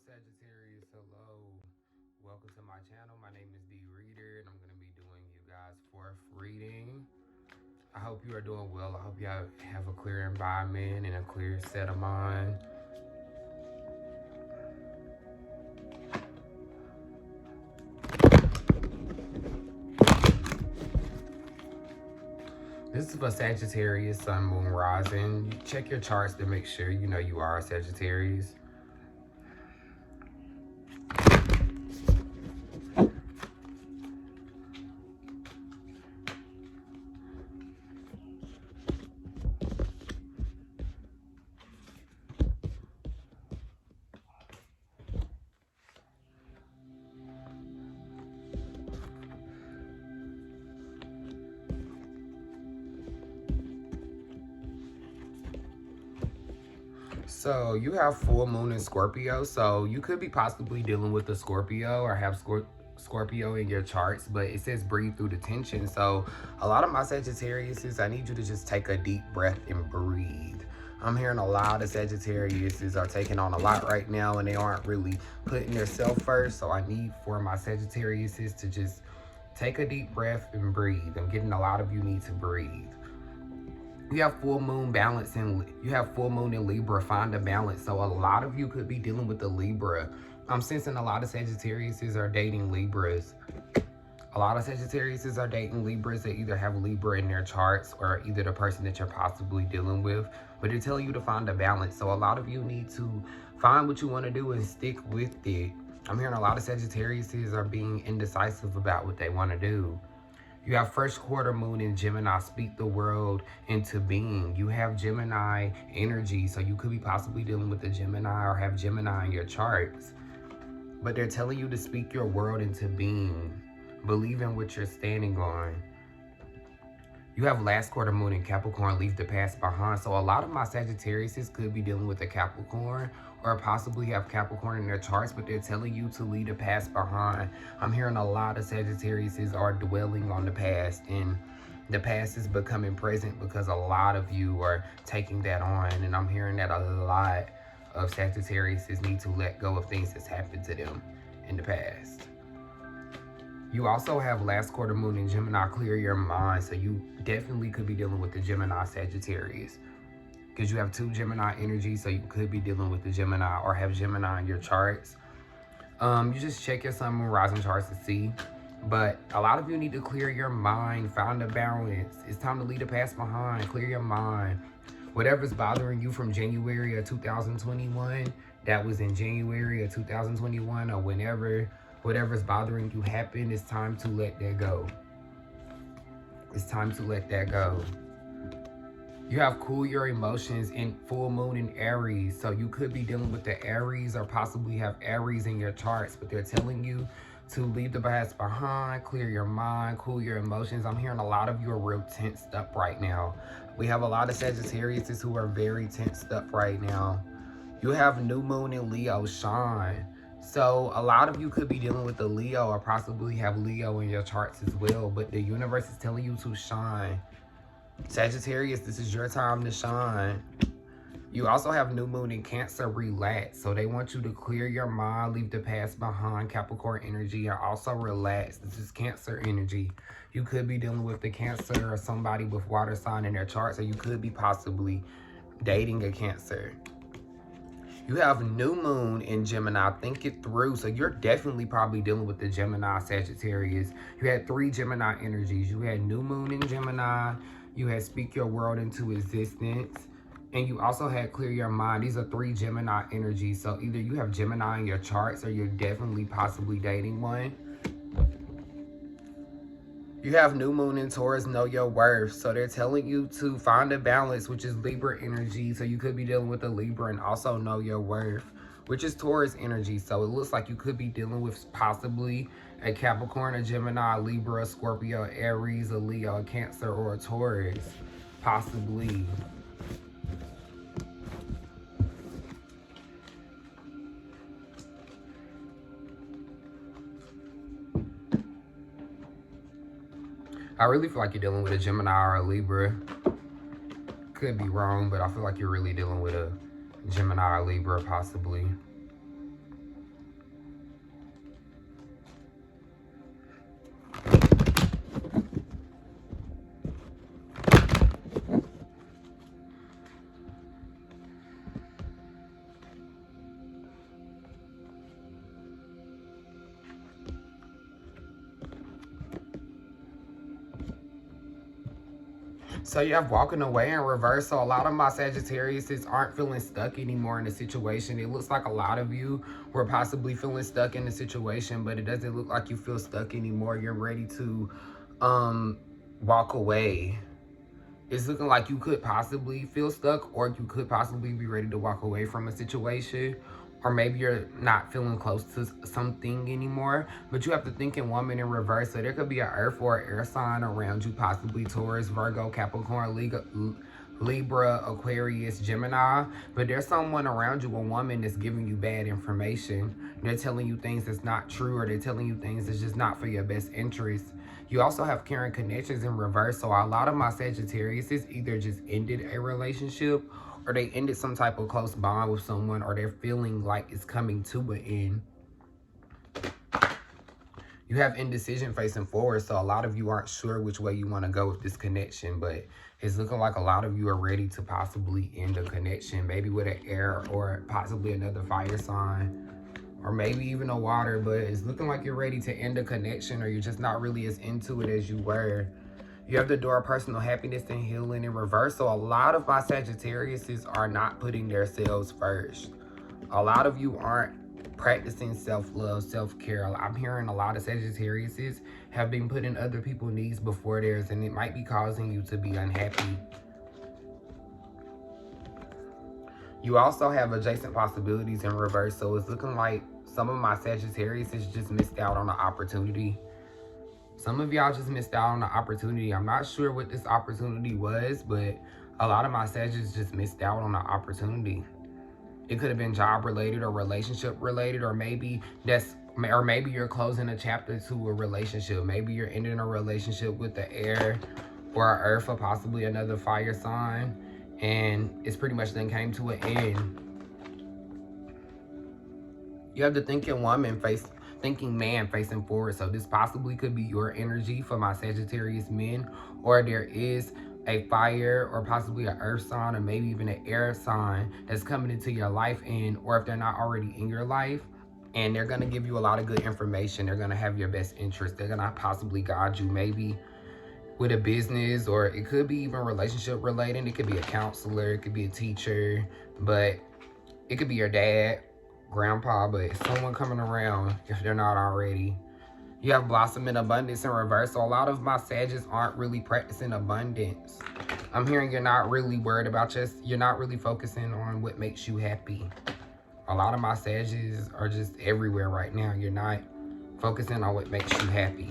Sagittarius, hello. Welcome to my channel. My name is D Reader, and I'm going to be doing you guys' fourth reading. I hope you are doing well. I hope you have a clear environment and a clear set of mind. This is for Sagittarius, Sun, Moon, Rising. Check your charts to make sure you know you are a Sagittarius. So you have full moon in Scorpio, so you could be possibly dealing with a Scorpio or have Scorpio in your charts, but it says breathe through the tension. So a lot of my Sagittariuses, I need you to just take a deep breath and breathe. I'm hearing a lot of Sagittariuses are taking on a lot right now and they aren't really putting themselves first. So I need for my Sagittariuses to just take a deep breath and breathe. I'm getting a lot of you need to breathe. You have full moon balance and you have full moon in Libra. Find a balance. So a lot of you could be dealing with the Libra. I'm sensing a lot of Sagittariuses are dating Libras. A lot of Sagittariuses are dating Libras that either have Libra in their charts or either the person that you're possibly dealing with. But they're telling you to find a balance. So a lot of you need to find what you want to do and stick with it. I'm hearing a lot of Sagittariuses are being indecisive about what they want to do. You have first quarter moon in Gemini, speak the world into being. You have Gemini energy, so you could be possibly dealing with a Gemini or have Gemini in your charts. But they're telling you to speak your world into being. Believe in what you're standing on. You have last quarter moon in Capricorn, leave the past behind. So a lot of my Sagittariuses could be dealing with a Capricorn or possibly have Capricorn in their charts, but they're telling you to leave the past behind. I'm hearing a lot of Sagittariuses are dwelling on the past and the past is becoming present because a lot of you are taking that on. And I'm hearing that a lot of Sagittariuses need to let go of things that's happened to them in the past. You also have last quarter moon in Gemini, clear your mind. So you definitely could be dealing with the Gemini Sagittarius because you have two Gemini energies. So you could be dealing with the Gemini or have Gemini in your charts. You just check your sun, moon, rising charts to see. But a lot of you need to clear your mind, find a balance. It's time to leave the past behind, clear your mind. Whatever's bothering you from January of 2021, that was in January of 2021 or whenever. Whatever's bothering you happened, it's time to let that go. It's time to let that go. You have cool your emotions in full moon in Aries. So you could be dealing with the Aries or possibly have Aries in your charts, but they're telling you to leave the past behind, clear your mind, cool your emotions. I'm hearing a lot of you are real tensed up right now. We have a lot of Sagittariuses who are very tensed up right now. You have new moon in Leo, shine. So a lot of you could be dealing with the Leo or possibly have Leo in your charts as well, but the universe is telling you to shine. Sagittarius, this is your time to shine. You also have new moon in Cancer, relax. So they want you to clear your mind, leave the past behind, Capricorn energy, and also relax. This is Cancer energy. You could be dealing with the Cancer or somebody with water sign in their chart, so you could be possibly dating a Cancer. You have new moon in Gemini, think it through. So you're definitely probably dealing with the Gemini Sagittarius. You had three Gemini energies. You had new moon in Gemini. You had speak your world into existence. And you also had clear your mind. These are three Gemini energies. So either you have Gemini in your charts or you're definitely possibly dating one. You have new moon in Taurus, know your worth. So they're telling you to find a balance, which is Libra energy. So you could be dealing with a Libra and also know your worth, which is Taurus energy. So it looks like you could be dealing with possibly a Capricorn, a Gemini, a Libra, a Scorpio, Aries, a Leo, a Cancer, or a Taurus, possibly. I really feel like you're dealing with a Gemini or a Libra. Could be wrong, but I feel like you're really dealing with a Gemini or Libra, possibly. So you have walking away in reverse. So a lot of my Sagittariuses aren't feeling stuck anymore in the situation. It looks like a lot of you were possibly feeling stuck in the situation, but it doesn't look like you feel stuck anymore. You're ready to walk away. It's looking like you could possibly feel stuck, or you could possibly be ready to walk away from a situation, or maybe you're not feeling close to something anymore. But you have to think in woman in reverse. So there could be an earth or an air sign around you, possibly Taurus, Virgo, Capricorn, Libra, Aquarius, Gemini. But there's someone around you, a woman, that's giving you bad information. They're telling you things that's not true, or they're telling you things that's just not for your best interest. You also have caring connections in reverse. So a lot of my Sagittarius is either just ended a relationship, or they ended some type of close bond with someone, or they're feeling like it's coming to an end. You have indecision facing forward. So a lot of you aren't sure which way you want to go with this connection, but it's looking like a lot of you are ready to possibly end a connection, maybe with an air or possibly another fire sign, or maybe even a water. But it's looking like you're ready to end a connection, or you're just not really as into it as you were. You have the door of personal happiness and healing in reverse. So a lot of my Sagittariuses are not putting themselves first. A lot of you aren't practicing self-love, self-care. I'm hearing a lot of Sagittariuses have been putting other people's needs before theirs, and it might be causing you to be unhappy. You also have adjacent possibilities in reverse. So it's looking like some of my Sagittarius has just missed out on the opportunity. Some of y'all just missed out on the opportunity. I'm not sure what this opportunity was, but a lot of my Sagittarius just missed out on the opportunity. It could have been job related or relationship related, or maybe you're closing a chapter to a relationship. Maybe you're ending a relationship with the air or earth, or possibly another fire sign, and it's pretty much then came to an end. You have the thinking man facing forward. So this possibly could be your energy for my Sagittarius men, or there is a fire or possibly an earth sign, or maybe even an air sign that's coming into your life, or if they're not already in your life, and they're going to give you a lot of good information. They're going to have your best interest. They're going to possibly guide you, maybe with a business, or it could be even relationship related. It could be a counselor, it could be a teacher, but it could be your dad, grandpa, but someone coming around if they're not already. You have blossom in abundance in reverse. So a lot of my Sagittarius aren't really practicing abundance. I'm hearing you're not really worried about you're not really focusing on what makes you happy. A lot of my Sagittarius are just everywhere right now. You're not focusing on what makes you happy.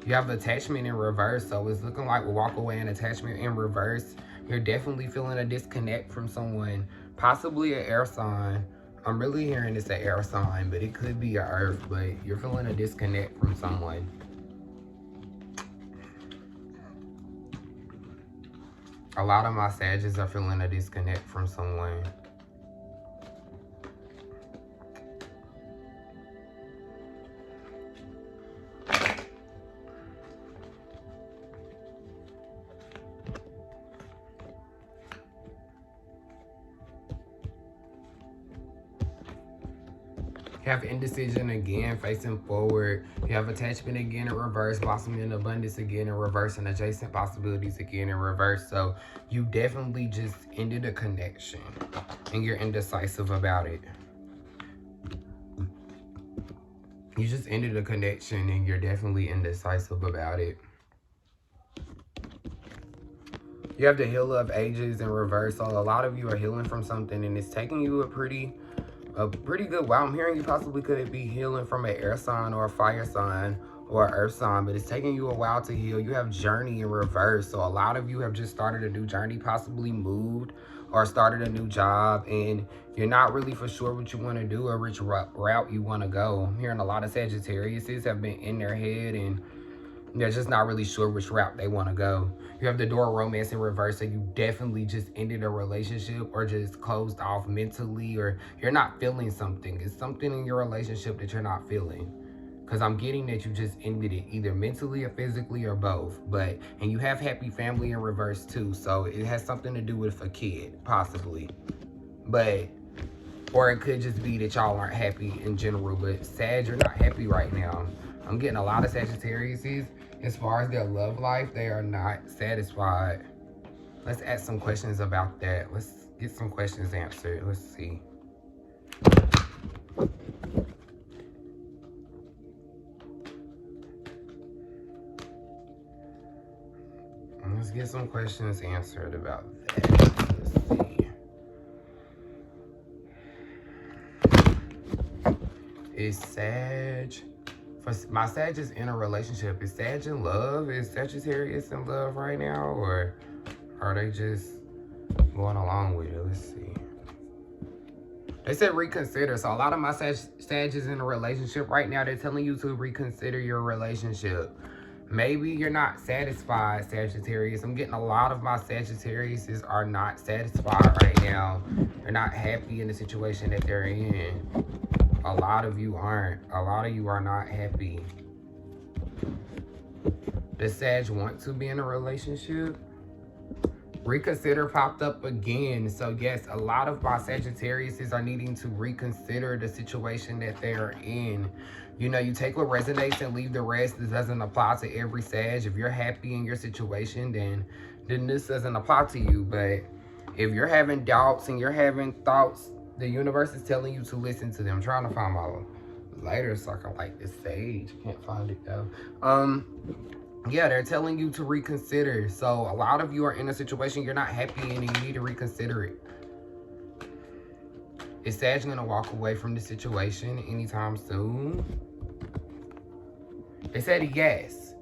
You have attachment in reverse. So it's looking like we'll walk away in attachment in reverse. You're definitely feeling a disconnect from someone, possibly an air sign. I'm really hearing it's an air sign, but it could be an earth, but you're feeling a disconnect from someone. A lot of my Sagittarius are feeling a disconnect from someone. You have indecision again facing forward. You have attachment again in reverse, blossom in abundance again in reverse, and adjacent possibilities again in reverse. So you definitely just ended a connection and you're indecisive about it. You just ended a connection and you're definitely indecisive about it. You have the healer of ages in reverse. So a lot of you are healing from something, and it's taking you a pretty good while. I'm hearing you possibly could be healing from an air sign or a fire sign or an earth sign, but it's taking you a while to heal. You have journey in reverse. So a lot of you have just started a new journey, possibly moved or started a new job, and you're not really for sure what you want to do or which route you want to go. I'm hearing a lot of Sagittariuses have been in their head, and they're just not really sure which route they want to go. You have the door of romance in reverse. So you definitely just ended a relationship or just closed off mentally, or you're not feeling something. It's something in your relationship that you're not feeling. Because I'm getting that you just ended it either mentally or physically or both. And you have happy family in reverse too. So it has something to do with a kid, possibly. Or it could just be that y'all aren't happy in general. But Sag, you're not happy right now. I'm getting a lot of Sagittariuses. As far as their love life, they are not satisfied. Let's ask some questions about that. Let's get some questions answered. Let's see. Let's get some questions answered about that. Let's see. Is Sag... For my Sag is in a relationship. Is Sag in love? Is Sagittarius in love right now? Or are they just going along with it? Let's see. They said reconsider. So a lot of my Sag is in a relationship right now. They're telling you to reconsider your relationship. Maybe you're not satisfied, Sagittarius. I'm getting a lot of my Sagittariuses are not satisfied right now. They're not happy in the situation that they're in. A lot of you aren't. A lot of you are not happy. Does Sag want to be in a relationship? Reconsider popped up again. So yes, a lot of my Sagittariuses are needing to reconsider the situation that they're in. You know, you take what resonates and leave the rest. This doesn't apply to every Sag. If you're happy in your situation, then this doesn't apply to you. But if you're having doubts and you're having thoughts, the universe is telling you to listen to them. I'm trying to find my lighter so I can light this sage. Can't find it though. Yeah, they're telling you to reconsider. So a lot of you are in a situation you're not happy in and you need to reconsider it. Is Sag gonna walk away from the situation anytime soon? They said yes.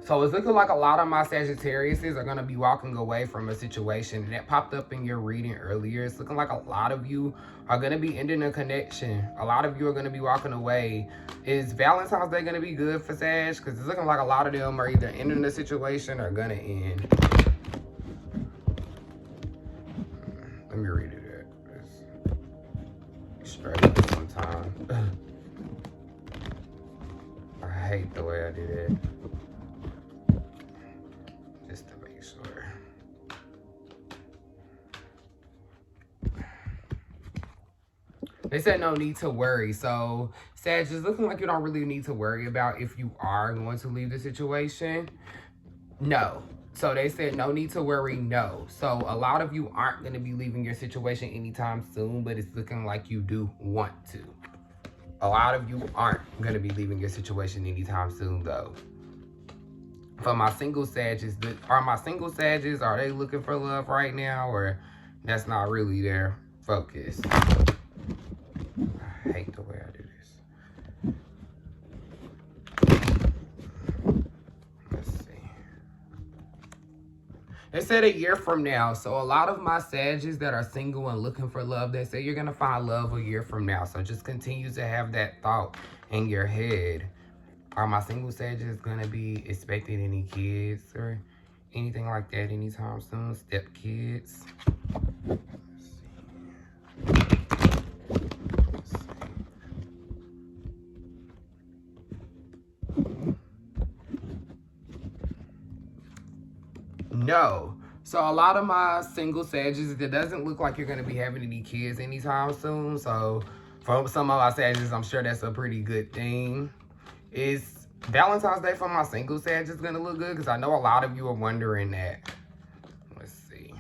So it's looking like a lot of my Sagittariuses are gonna be walking away from a situation. And that popped up in your reading earlier. It's looking like a lot of you are gonna be ending a connection. A lot of you are gonna be walking away. Is Valentine's Day gonna be good for Sag? Because it's looking like a lot of them are either ending the situation or gonna end. Let me read it. It's straight sometime. I hate the way I did it. Just to make sure. They said no need to worry. So, Sag, it's looking like you don't really need to worry about if you are going to leave the situation. No. So they said no need to worry, no. So a lot of you aren't going to be leaving your situation anytime soon, but it's looking like you do want to. A lot of you aren't going to be leaving your situation anytime soon, though. For my single Sages, are my single Sages, are they looking for love right now, or that's not really their focus? I hate the way I do this. Let's see. They said a year from now. So a lot of my Sages that are single and looking for love, they say you're going to find love a year from now. So just continue to have that thought in your head. Are my single Sages going to be expecting any kids or anything like that anytime soon? Step kids. No. So a lot of my single Sages, it doesn't look like you're going to be having any kids anytime soon. So for some of my Sages, I'm sure that's a pretty good thing. Is Valentine's Day for my single Sages going to look good? Because I know a lot of you are wondering that. Let's see.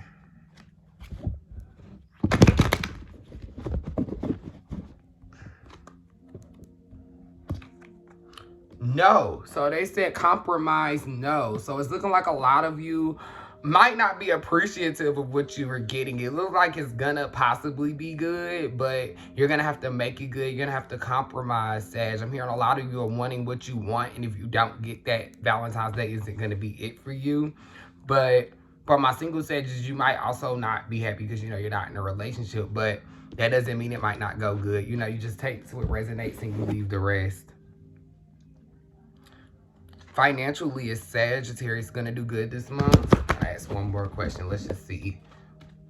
No. So they said compromise, no. So it's looking like a lot of you might not be appreciative of what you were getting. It looks like it's gonna possibly be good, but you're gonna have to make it good. You're gonna have to compromise, Sag. I'm hearing a lot of you are wanting what you want, and if you don't get that, Valentine's Day isn't gonna be it for you. But for my single Sages, you might also not be happy because, you know, you're not in a relationship, but that doesn't mean it might not go good. You know, you just take what resonates and you leave the rest. Financially, is Sagittarius gonna do good this month? I ask one more question. Let's just see,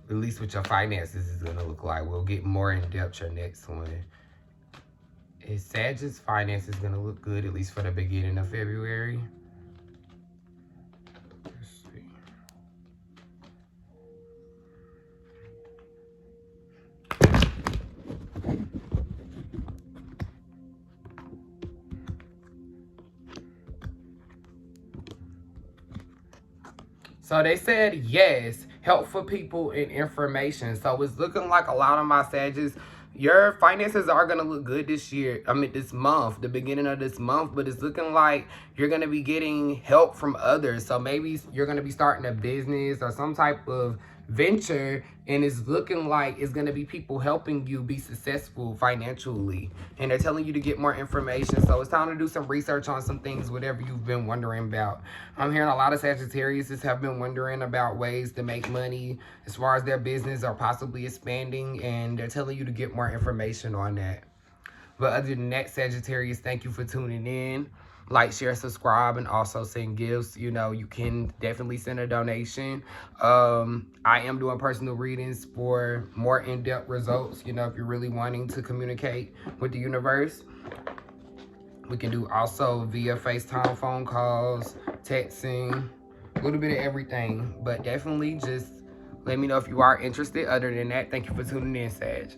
at least what your finances is gonna look like. We'll get more in depth your next one. Is Sag's finances gonna look good, at least for the beginning of February? Let's see. So they said yes. help for people and information. So it's looking like a lot of my Sagittarius, your finances are going to look good this year. I mean, this month, the beginning of this month, but it's looking like you're going to be getting help from others. So maybe you're going to be starting a business or some type of venture, and it's looking like it's going to be people helping you be successful financially, and they're telling you to get more information. So it's time to do some research on some things, whatever you've been wondering about. I'm hearing a lot of Sagittarius have been wondering about ways to make money as far as their business or possibly expanding, and they're telling you to get more information on that. But other than that, Sagittarius, thank you for tuning in. Like, share, subscribe, and also send gifts. You know, you can definitely send a donation. I am doing personal readings for more in-depth results. You know, if you're really wanting to communicate with the universe, we can do also via FaceTime, phone calls, texting, a little bit of everything. But definitely just let me know if you are interested. Other than that, thank you for tuning in, Sag.